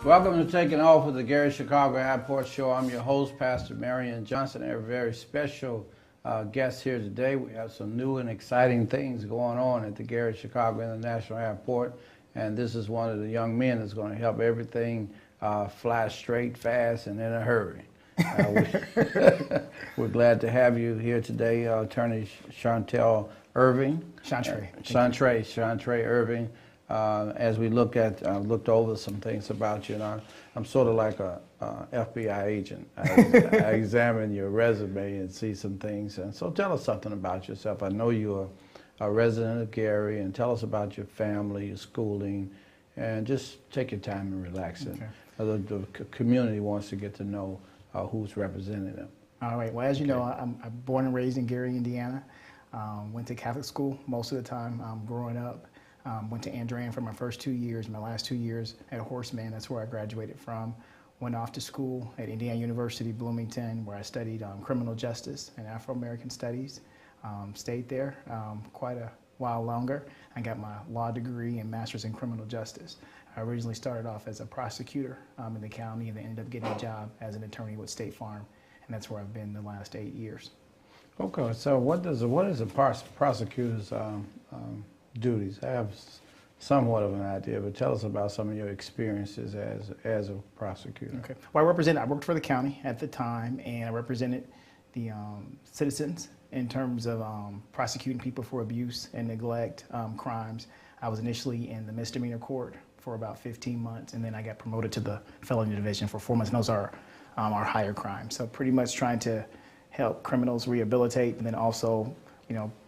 Welcome to Taking Off with the Gary Chicago Airport Show. I'm your host, Pastor Marion Johnson, and a very special guest here today. We have some new and exciting things going on at the Gary Chicago International Airport, and this is one of the young men that's going to help everything fly straight, fast, and in a hurry. We're glad to have you here today, Attorney Shontrai Irving. Shontrai Irving. As we looked over some things about you, and I'm sort of like a FBI agent. I examine your resume and see some things. And so tell us something about yourself. I know you're a resident of Gary, and tell us about your family, your schooling, and just take your time and relax. Okay. The community wants to get to know who's representing them. All right. Well, as you know, I'm born and raised in Gary, Indiana. Went to Catholic school most of the time growing up. Went to Andrean for my first 2 years. My last 2 years at Horseman, that's where I graduated from. Went off to school at Indiana University, Bloomington, where I studied criminal justice and Afro-American studies. Stayed there quite a while longer. I got my law degree and master's in criminal justice. I originally started off as a prosecutor in the county, and then ended up getting a job as an attorney with State Farm, and that's where I've been the last 8 years. Okay, so what is a prosecutor's duties? I have somewhat of an idea, but tell us about some of your experiences as a prosecutor. Okay. Well, I worked for the county at the time, and I represented the citizens in terms of prosecuting people for abuse and neglect crimes. I was initially in the misdemeanor court for about 15 months, and then I got promoted to the felony division for 4 months, and those are our higher crimes. So pretty much trying to help criminals rehabilitate, and then also,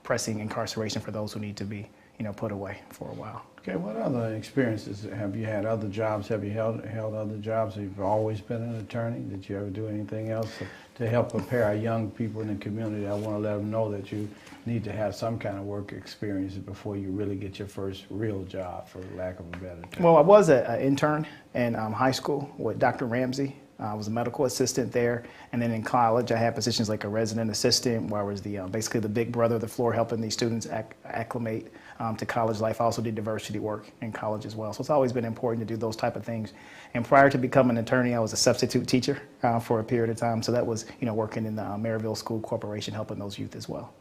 pressing incarceration for those who need to be put away for a while. Okay, what other experiences have you had? Other jobs? Have you held other jobs? Have you always been an attorney? Did you ever do anything else to help prepare our young people in the community? I want to let them know that you need to have some kind of work experience before you really get your first real job, for lack of a better term. Well, I was an intern in high school with Dr. Ramsey. I was a medical assistant there, and then in college I had positions like a resident assistant, where I was the basically the big brother of the floor, helping these students acclimate to college life. I also did diversity work in college as well, so it's always been important to do those type of things. And prior to becoming an attorney, I was a substitute teacher for a period of time, so that was working in the Maryville School Corporation, helping those youth as well.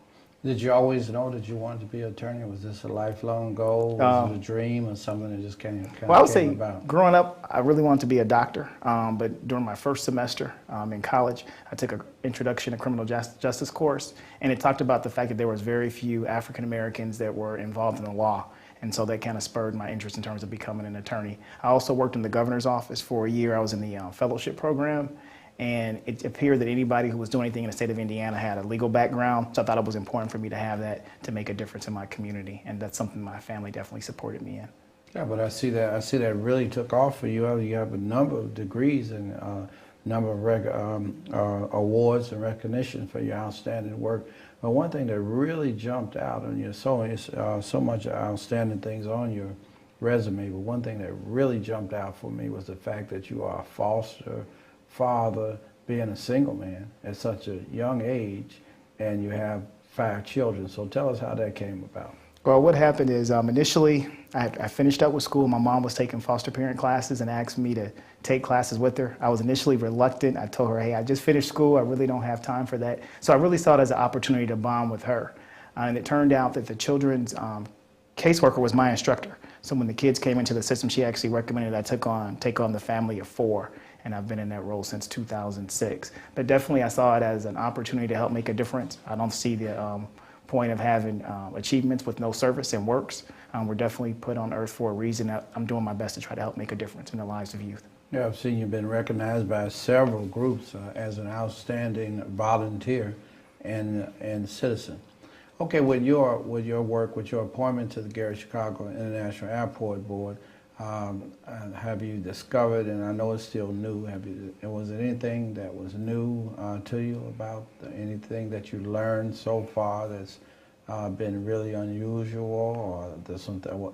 Did you always know that you wanted to be an attorney? Was this a lifelong goal? Was it a dream, or something that just came about? Well, I would say growing up, I really wanted to be a doctor, but during my first semester in college, I took an introduction to criminal justice course, and it talked about the fact that there was very few African Americans that were involved in the law, and so that kind of spurred my interest in terms of becoming an attorney. I also worked in the governor's office for a year. I was in the fellowship program, and it appeared that anybody who was doing anything in the state of Indiana had a legal background, so I thought it was important for me to have that to make a difference in my community, and that's something my family definitely supported me in. Yeah, but I see that really took off for you. You have a number of degrees and a number of awards and recognition for your outstanding work. But one thing that really jumped out on you, so much outstanding things on your resume, but one thing that really jumped out for me was the fact that you are a foster father, being a single man at such a young age, and you have 5 children. So tell us how that came about. Well, what happened is initially I finished up with school. My mom was taking foster parent classes and asked me to take classes with her. I was initially reluctant. I told her, hey, I just finished school. I really don't have time for that. So I really saw it as an opportunity to bond with her. And it turned out that the children's caseworker was my instructor. So when the kids came into the system, she actually recommended I take on the family of 4. And I've been in that role since 2006. But definitely I saw it as an opportunity to help make a difference. I don't see the point of having achievements with no service and works. We're definitely put on earth for a reason. I'm doing my best to try to help make a difference in the lives of youth. Yeah, I've seen you've been recognized by several groups as an outstanding volunteer and citizen. Okay, with your work, with your appointment to the Gary Chicago International Airport Board, have you discovered, and I know it's still new, was there anything that was new to you about anything that you learned so far that's been really unusual, or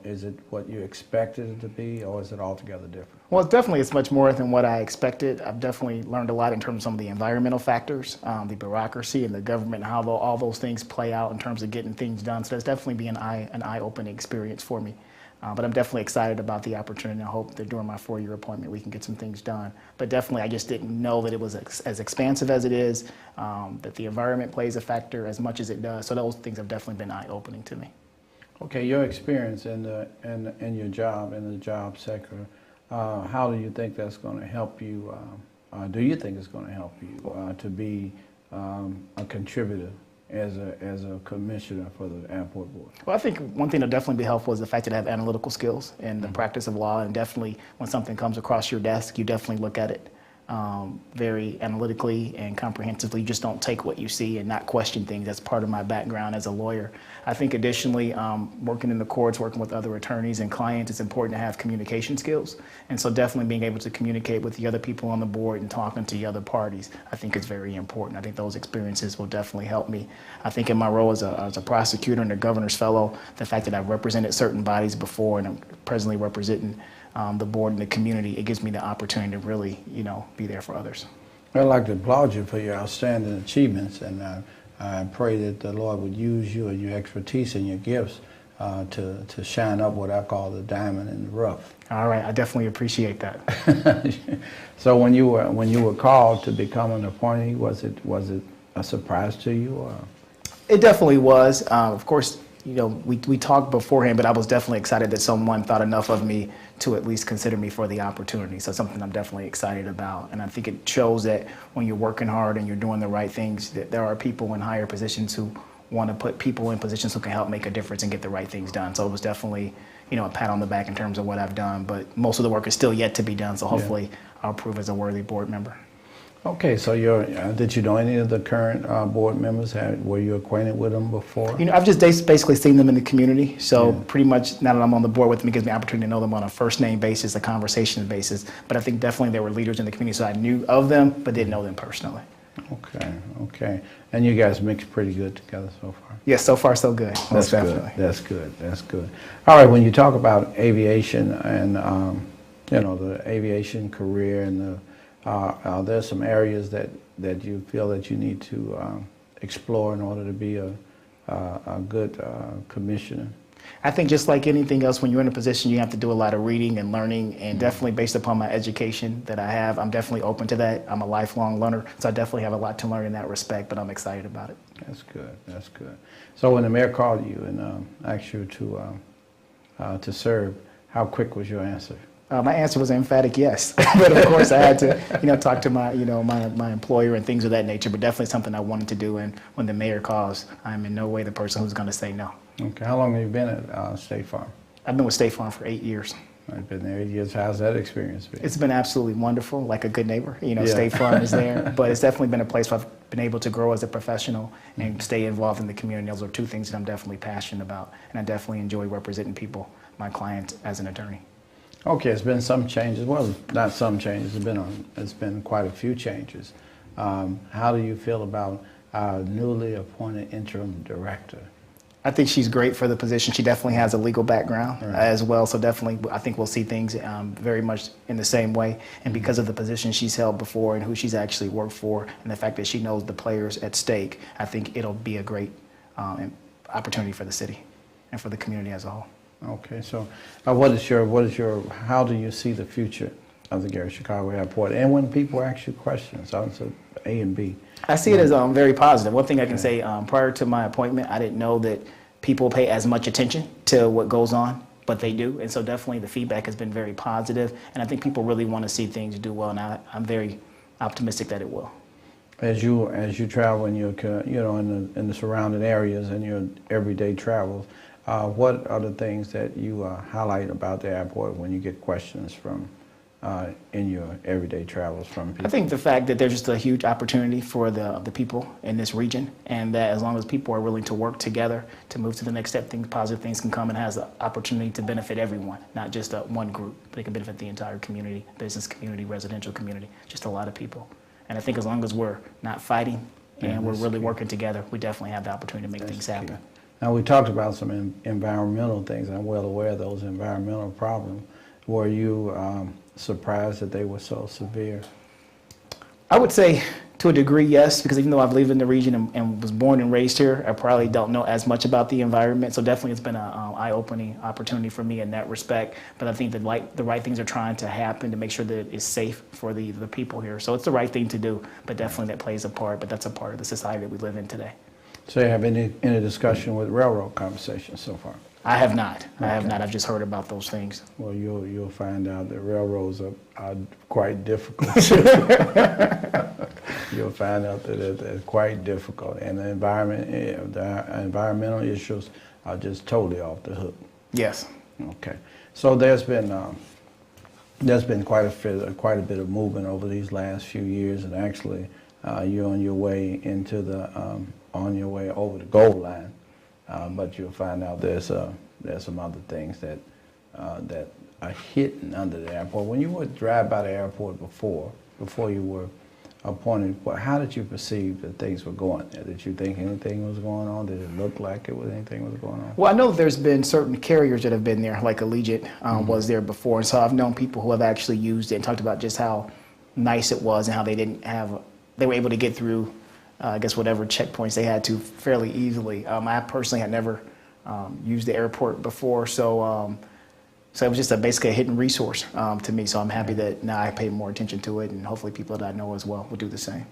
is it what you expected it to be, or is it altogether different? Well, it's much more than what I expected. I've definitely learned a lot in terms of some of the environmental factors, the bureaucracy and the government, and how all those things play out in terms of getting things done. So that's definitely been an eye-opening experience for me. But I'm definitely excited about the opportunity. I hope that during my 4-year appointment we can get some things done. But definitely, I just didn't know that it was as expansive as it is, that the environment plays a factor as much as it does. So those things have definitely been eye-opening to me. Okay, your experience in your job, in the job sector, how do you think that's going to help you? Do you think it's going to help you to be a contributor as a commissioner for the airport board? Well, I think one thing that'll definitely be helpful is the fact that I have analytical skills and the practice of law, and definitely when something comes across your desk, you definitely look at it very analytically and comprehensively. You just don't take what you see and not question things. That's part of my background as a lawyer. I think additionally, working in the courts, working with other attorneys and clients, it's important to have communication skills. And so definitely being able to communicate with the other people on the board and talking to the other parties, I think is very important. I think those experiences will definitely help me. I think in my role as a prosecutor and a governor's fellow, the fact that I've represented certain bodies before and I'm presently representing the board and the community, it gives me the opportunity to really, be there for others. I'd like to applaud you for your outstanding achievements, and I pray that the Lord would use you and your expertise and your gifts to shine up what I call the diamond in the rough. All right, I definitely appreciate that. So when you were called to become an appointee, was it a surprise to you? Or? It definitely was. Of course, we talked beforehand, but I was definitely excited that someone thought enough of me to at least consider me for the opportunity. So something I'm definitely excited about. And I think it shows that when you're working hard and you're doing the right things, that there are people in higher positions who want to put people in positions who can help make a difference and get the right things done. So it was definitely, a pat on the back in terms of what I've done, but most of the work is still yet to be done. So hopefully I'll prove as a worthy board member. Okay, so did you know any of the current board members? Were you acquainted with them before? I've just basically seen them in the community. So pretty much now that I'm on the board with them, it gives me an opportunity to know them on a first name basis, a conversation basis. But I think definitely there were leaders in the community, so I knew of them, but didn't know them personally. Okay. And you guys mix pretty good together so far? Yes, so far so good. Most definitely. That's good. All right, when you talk about aviation and, the aviation career and are there some areas that you feel that you need to explore in order to be a good commissioner? I think just like anything else, when you're in a position, you have to do a lot of reading and learning, and definitely based upon my education that I have, I'm definitely open to that. I'm a lifelong learner, so I definitely have a lot to learn in that respect, but I'm excited about it. That's good. So when the mayor called you and asked you to serve, how quick was your answer? My answer was an emphatic yes, but of course I had to, talk to my, my employer and things of that nature. But definitely something I wanted to do. And when the mayor calls, I'm in no way the person who's going to say no. Okay. How long have you been at State Farm? I've been with State Farm for 8 years. I've been there 8 years. How's that experience been? It's been absolutely wonderful, like a good neighbor. State Farm is there, but it's definitely been a place where I've been able to grow as a professional and stay involved in the community. Those are two things that I'm definitely passionate about, and I definitely enjoy representing people, my clients, as an attorney. Okay, it's been some changes. Well, not some changes. It's been quite a few changes. How do you feel about our newly appointed interim director? I think she's great for the position. She definitely has a legal background as well, so definitely I think we'll see things very much in the same way. And because of the position she's held before and who she's actually worked for, and the fact that she knows the players at stake, I think it'll be a great opportunity for the city and for the community as a whole. Okay, so how do you see the future of the Gary Chicago Airport? And when people ask you questions, answer A and B. I see it as very positive. One thing I can say, prior to my appointment, I didn't know that people pay as much attention to what goes on, but they do. And so definitely the feedback has been very positive, and I think people really want to see things do well, and I'm very optimistic that it will. As you travel in your in the surrounding areas and your everyday travels, what are the things that you highlight about the airport when you get questions from in your everyday travels from people? I think the fact that there's just a huge opportunity for the people in this region, and that as long as people are willing to work together to move to the next step, positive things can come, and has the opportunity to benefit everyone, not just one group, but it can benefit the entire community, business community, residential community, just a lot of people. And I think as long as we're not fighting and we're really working together, we definitely have the opportunity to make things happen. Now, we talked about some environmental things. I'm well aware of those environmental problems. Were you surprised that they were so severe? I would say to a degree, yes, because even though I've lived in the region and was born and raised here, I probably don't know as much about the environment. So definitely it's been an eye-opening opportunity for me in that respect. But I think that the right things are trying to happen to make sure that it's safe for the people here. So it's the right thing to do, but definitely that plays a part. But that's a part of the society that we live in today. So you have any discussion with railroad conversations so far? I have not. I have not. I've just heard about those things. Well, you'll find out that railroads are quite difficult. You'll find out that they're quite difficult, and the environmental issues are just totally off the hook. Yes. Okay. So there's been quite a bit of movement over these last few years, and actually, you're on your way into on your way over the goal line. But you'll find out there's some other things that are hidden under the airport. When you would drive by the airport before you were appointed, how did you perceive that things were going there? Did you think anything was going on? Did it look like anything was going on? Well, I know there's been certain carriers that have been there, like Allegiant was there before, and so I've known people who have actually used it and talked about just how nice it was and how they were able to get through I guess whatever checkpoints they had to fairly easily. I personally had never used the airport before, so it was just basically a hidden resource to me. So I'm happy that now I pay more attention to it, and hopefully people that I know as well will do the same.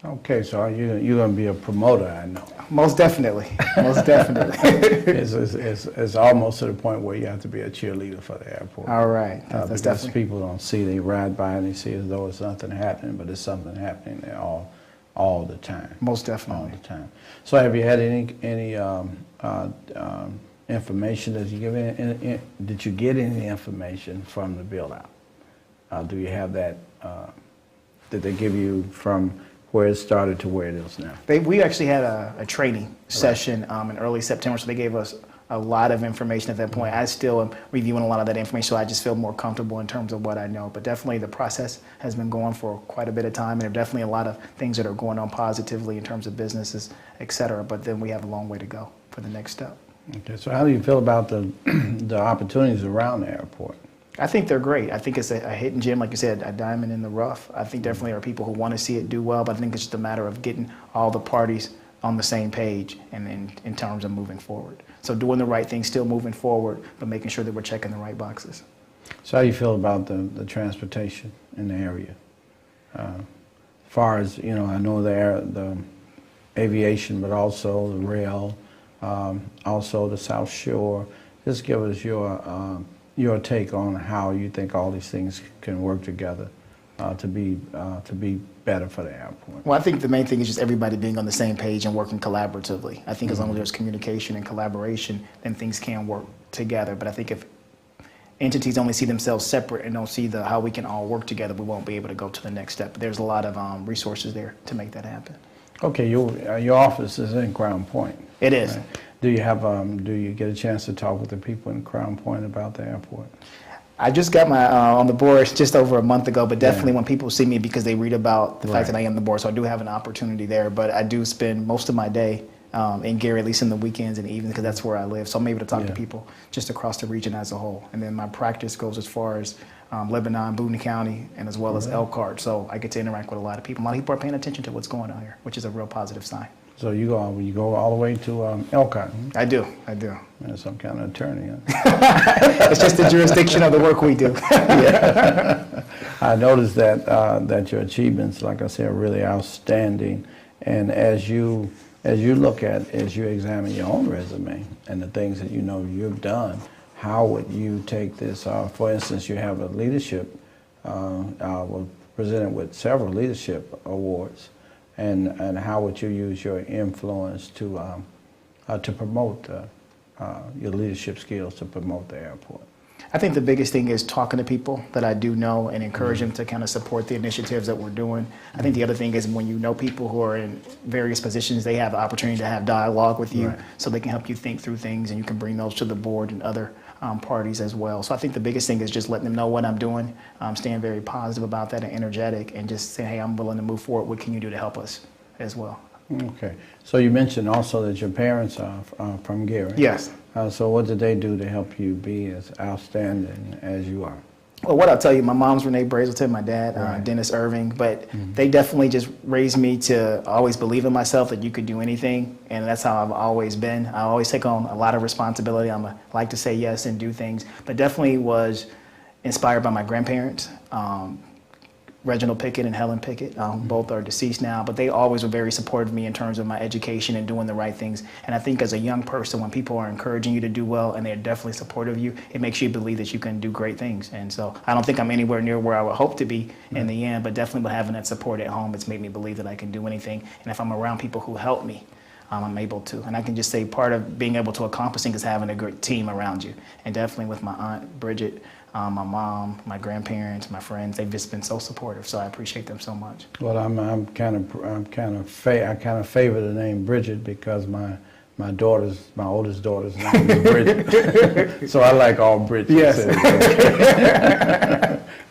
Okay, so you're going to be a promoter, I know. Most definitely, most definitely. It's almost to the point where you have to be a cheerleader for the airport. All right, that's because definitely. People don't see, they ride by and they see as though it's nothing happening, but there's something happening there all the time. Most definitely. All the time. So have you had any information that you give did you get any information from the build out? Do you have that, did they give you from where it started to where it is now? We actually had a training session in early September, so they gave us a lot of information at that point. I still am reviewing a lot of that information, so I just feel more comfortable in terms of what I know. But definitely the process has been going for quite a bit of time, and there are definitely a lot of things that are going on positively in terms of businesses, et cetera. But then we have a long way to go for the next step. Okay, so how do you feel about the opportunities around the airport? I think they're great. I think it's a hidden gem, like you said, a diamond in the rough. I think definitely there are people who want to see it do well, but I think it's just a matter of getting all the parties on the same page and in terms of moving forward. So doing the right thing, still moving forward, but making sure that we're checking the right boxes. So how do you feel about the transportation in the area? As far as, I know the aviation, but also the rail, also the South Shore. Just give us your take on how you think all these things can work together to be better for the airport. Well, I think the main thing is just everybody being on the same page and working collaboratively. I think as long as there's communication and collaboration, then things can work together. But I think if entities only see themselves separate and don't see how we can all work together, we won't be able to go to the next step. But there's a lot of resources there to make that happen. Okay, your office is in Crown Point. It is. Right? Do you get a chance to talk with the people in Crown Point about the airport? I just got my on the board just over a month ago, but definitely when people see me because they read about the fact that I am the board, so I do have an opportunity there. But I do spend most of my day in Gary, at least in the weekends and evenings, because that's where I live. So I'm able to talk to people just across the region as a whole. And then my practice goes as far as Lebanon, Boone County, and as well as Elkhart. So I get to interact with a lot of people. A lot of people are paying attention to what's going on here, which is a real positive sign. So you go all the way to Elkhart? I do. You're some kind of attorney, huh? It's just the jurisdiction of the work we do. Yeah. I noticed that your achievements, like I said, are really outstanding. And as you examine your own resume and the things that you've done, how would you take this? For instance, you have a leadership, was presented with several leadership awards. And how would you use your influence to promote your leadership skills to promote the airport? I think the biggest thing is talking to people that I do know and encourage them to kind of support the initiatives that we're doing. I think the other thing is when you know people who are in various positions, they have the opportunity to have dialogue with you, so they can help you think through things, and you can bring those to the board and other parties as well. So I think the biggest thing is just letting them know what I'm doing, staying very positive about that and energetic, and just saying, hey, I'm willing to move forward. What can you do to help us as well? Okay. So you mentioned also that your parents are from Gary. Yes. So what did they do to help you be as outstanding as you are? Well, what I'll tell you, my mom's Renee Brazelton, my dad, Dennis Irving, but they definitely just raised me to always believe in myself that you could do anything, and that's how I've always been. I always take on a lot of responsibility. Like to say yes and do things, but definitely was inspired by my grandparents. Reginald Pickett and Helen Pickett, both are deceased now, but they always were very supportive of me in terms of my education and doing the right things. And I think as a young person, when people are encouraging you to do well and they're definitely supportive of you, it makes you believe that you can do great things. And so I don't think I'm anywhere near where I would hope to be in the end, but definitely by having that support at home, it's made me believe that I can do anything. And if I'm around people who help me, I'm able to. And I can just say part of being able to accomplish things is having a great team around you. And definitely with my aunt, Bridget, my mom, my grandparents, my friends, they've just been so supportive. So I appreciate them so much. Well, I kind of favor the name Bridget because my oldest daughter's name is Bridget. So I like all Bridgets. Yes.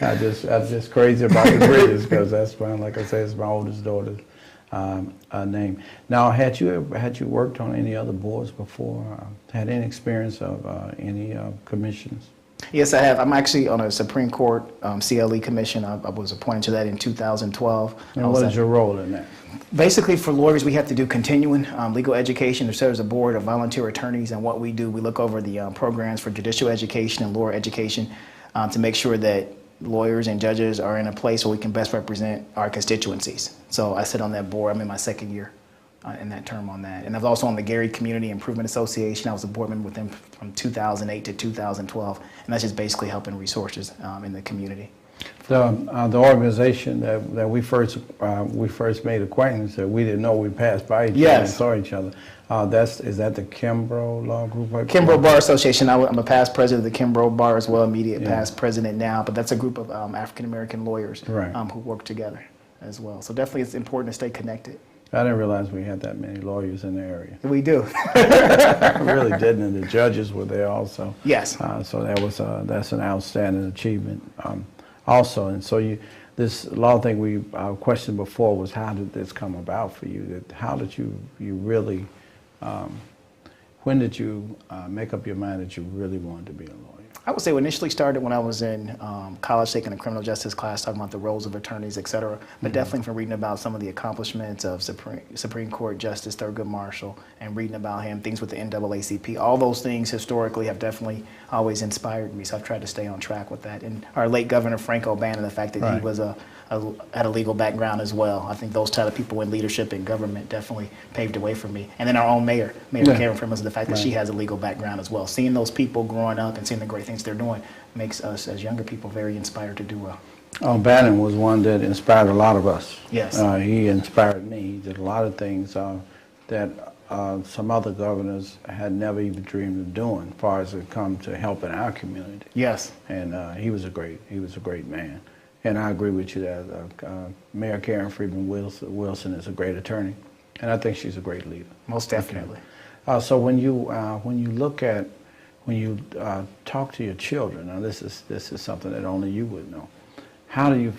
I'm just crazy about the Bridgets because that's like I say, it's my oldest daughter's name. Now, had you worked on any other boards before? Had any experience of any commissions? Yes, I have. I'm actually on a Supreme Court CLE commission. I was appointed to that in 2012. And what is your role in that? Basically, for lawyers, we have to do continuing legal education. There serves a board of volunteer attorneys, and what we do, we look over the programs for judicial education and lawyer education to make sure that lawyers and judges are in a place where we can best represent our constituencies. So I sit on that board. I'm in my second year in that term on that. And I was also on the Gary Community Improvement Association. I was a board member with them from 2008 to 2012. And that's just basically helping resources in the community. The organization that we first made acquaintance that we didn't know we passed by each other and saw each other. Is that the Kimbrough Law Group? Kimbrough Bar Association. I'm a past president of the Kimbrough Bar as well, immediate past president now. But that's a group of African American lawyers who work together as well. So definitely it's important to stay connected. I didn't realize we had that many lawyers in the area. We do. I really didn't, and the judges were there also. Yes. So that's an outstanding achievement. Also, and so this law thing we questioned before was how did this come about for you? How did you really? When did you make up your mind that you really wanted to be a lawyer? I would say it initially started when I was in college taking a criminal justice class, talking about the roles of attorneys, et cetera. But definitely from reading about some of the accomplishments of Supreme Court Justice Thurgood Marshall and reading about him, things with the NAACP. All those things historically have definitely always inspired me. So I've tried to stay on track with that. And our late Governor Frank O'Bannon, the fact that he was had a legal background as well. I think those type of people in leadership and government definitely paved the way for me. And then our own mayor Karen Frimmels, the fact that she has a legal background as well. Seeing those people growing up and seeing the great things they're doing makes us as younger people very inspired to do well. O'Bannon was one that inspired a lot of us. Yes. He inspired me. He did a lot of things that some other governors had never even dreamed of doing as far as it comes to helping our community. Yes. And he was a great man. And I agree with you that Mayor Karen Freeman Wilson is a great attorney, and I think she's a great leader. Most definitely. So when you talk to your children, now this is something that only you would know. How do you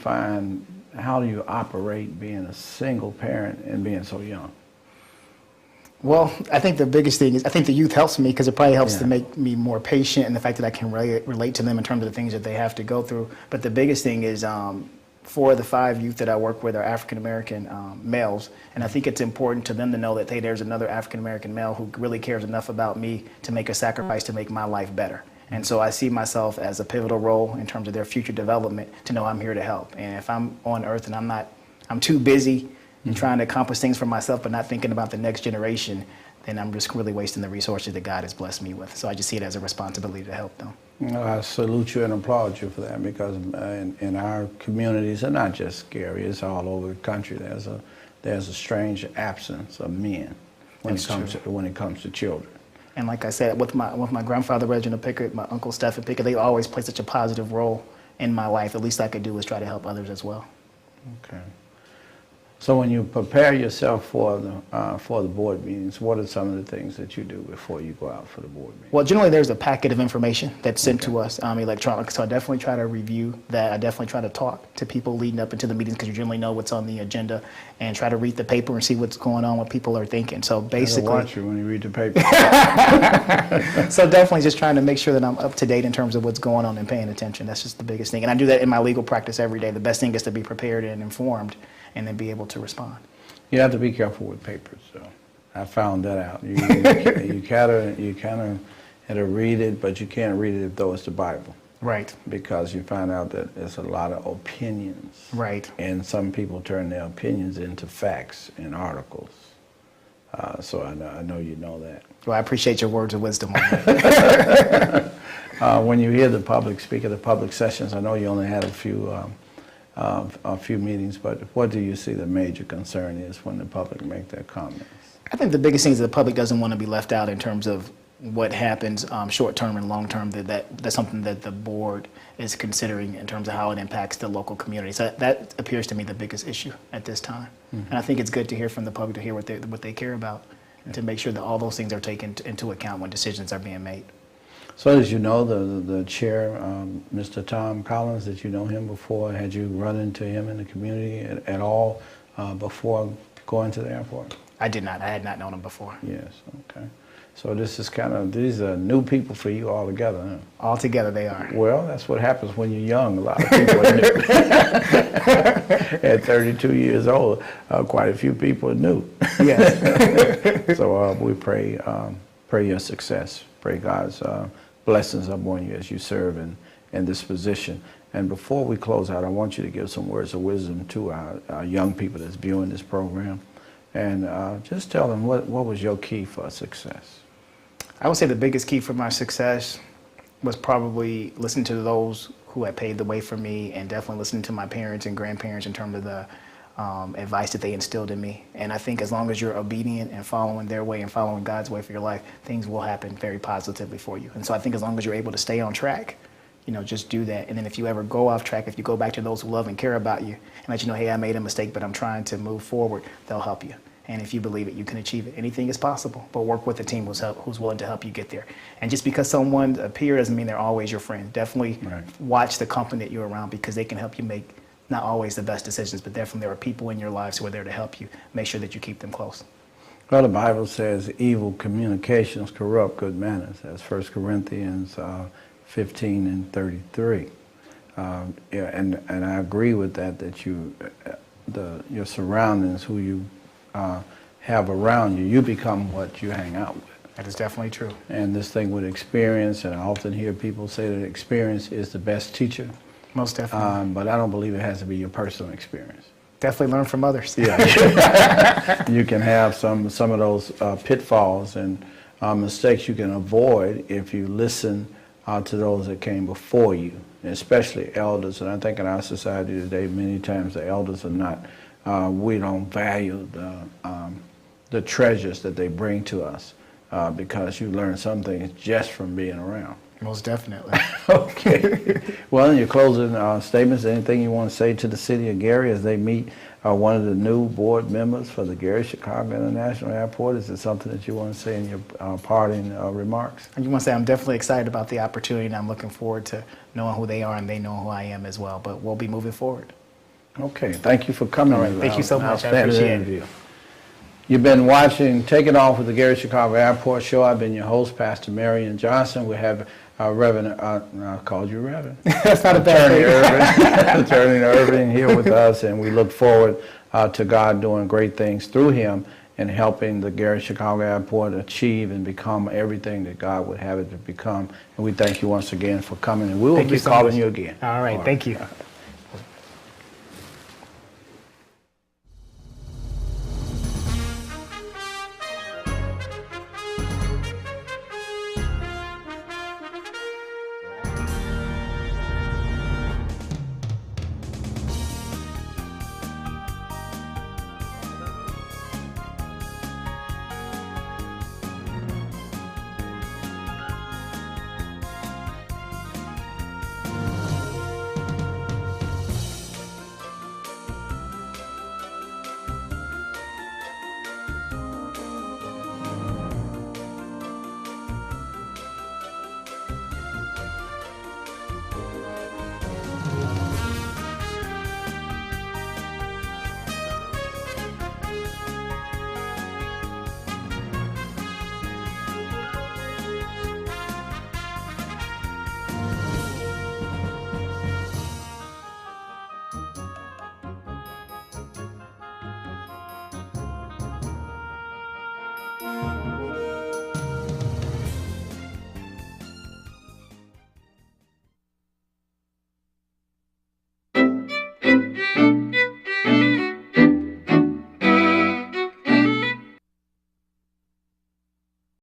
operate being a single parent and being so young? Well, I think the biggest thing is I think the youth helps me because it probably helps to make me more patient and the fact that I can relate to them in terms of the things that they have to go through. But the biggest thing is 4 of the 5 youth that I work with are African American males, and I think it's important to them to know that, hey, there's another African American male who really cares enough about me to make a sacrifice to make my life better. And so I see myself as a pivotal role in terms of their future development to know I'm here to help. And if I'm on earth and I'm too busy and trying to accomplish things for myself but not thinking about the next generation, then I'm just really wasting the resources that God has blessed me with. So I just see it as a responsibility to help them. I salute you and applaud you for that because in our communities, and not just Gary, it's all over the country, there's a strange absence of men when it comes to children. And like I said, with my grandfather Reginald Pickett, my uncle Stephen Pickett, they always played such a positive role in my life. The least I could do is try to help others as well. Okay. So when you prepare yourself for the board meetings, what are some of the things that you do before you go out for the board meeting? Well, generally there's a packet of information that's sent to us electronic, so I definitely try to review that. I definitely try to talk to people leading up into the meetings because you generally know what's on the agenda, and try to read the paper and see what's going on, what people are thinking. So basically, watch you when you read the paper. so definitely just trying to make sure that I'm up to date in terms of what's going on and paying attention. That's just the biggest thing, and I do that in my legal practice every day. The best thing is to be prepared and informed, and then be able to respond. You have to be careful with papers, so I found that out. You kind of have to read it, but you can't read it though it's the Bible. Right. Because you find out that there's a lot of opinions. Right. And some people turn their opinions into facts in articles. So I know you know that. Well, I appreciate your words of wisdom on that. When you hear the public speak at the public sessions, I know you only had a few meetings, but what do you see the major concern is when the public make their comments? I think the biggest thing is the public doesn't want to be left out in terms of what happens short term and long term. That's something that the board is considering in terms of how it impacts the local community. So that appears to me the biggest issue at this time. Mm-hmm. And I think it's good to hear from the public, to hear what they care about, and to make sure that all those things are taken into account when decisions are being made. So as you know, the chair, Mr. Tom Collins, did you know him before? Had you run into him in the community at all before going to the airport? I did not. I had not known him before. Yes, okay. So this is these are new people for you altogether, huh? Altogether they are. Well, that's what happens when you're young. A lot of people are new. At 32 years old, quite a few people are new. Yes. So we pray your success. Pray God's blessings upon you as you serve in this position. And before we close out, I want you to give some words of wisdom to our young people that's viewing this program. And just tell them what was your key for success? I would say the biggest key for my success was probably listening to those who had paved the way for me, and definitely listening to my parents and grandparents in terms of the advice that they instilled in me. And I think as long as you're obedient and following their way and following God's way for your life, things will happen very positively for you. And so I think as long as you're able to stay on track, just do that. And then if you ever go off track, if you go back to those who love and care about you and let you know, hey, I made a mistake, but I'm trying to move forward, they'll help you. And if you believe it, you can achieve it. Anything is possible, but work with a team who's willing to help you get there. And just because someone appears doesn't mean they're always your friend. Definitely watch the company that you're around, because they can help you make not always the best decisions, but definitely there are people in your lives who are there to help you. Make sure that you keep them close. Well, the Bible says evil communications corrupt good manners. That's 1 Corinthians 15 and 33. And I agree with that your surroundings, who you have around you, you become what you hang out with. That is definitely true. And this thing with experience, and I often hear people say that experience is the best teacher. Most definitely. But I don't believe it has to be your personal experience. Definitely learn from others. Yeah. You can have some of those pitfalls and mistakes you can avoid if you listen to those that came before you, especially elders. And I think in our society today, many times the elders are not. We don't value the treasures that they bring to us because you learn some things just from being around. Most definitely. Okay. Well, in your closing statements, anything you want to say to the city of Gary as they meet one of the new board members for the Gary Chicago International Airport? Is there something that you want to say in your parting remarks? I just want to say I'm definitely excited about the opportunity, and I'm looking forward to knowing who they are, and they know who I am as well. But we'll be moving forward. Okay. Thank you for coming. All right. Thank you so much. I appreciate it. You've been watching Taking Off with the Gary Chicago Airport Show. I've been your host, Pastor Marion Johnson. We have Reverend, I called you Reverend. That's not a bad thing. Attorney Irving here with us, and we look forward to God doing great things through him and helping the Gary Chicago Airport achieve and become everything that God would have it to become. And we thank you once again for coming, and we will be calling you again. All right. Thank you. you.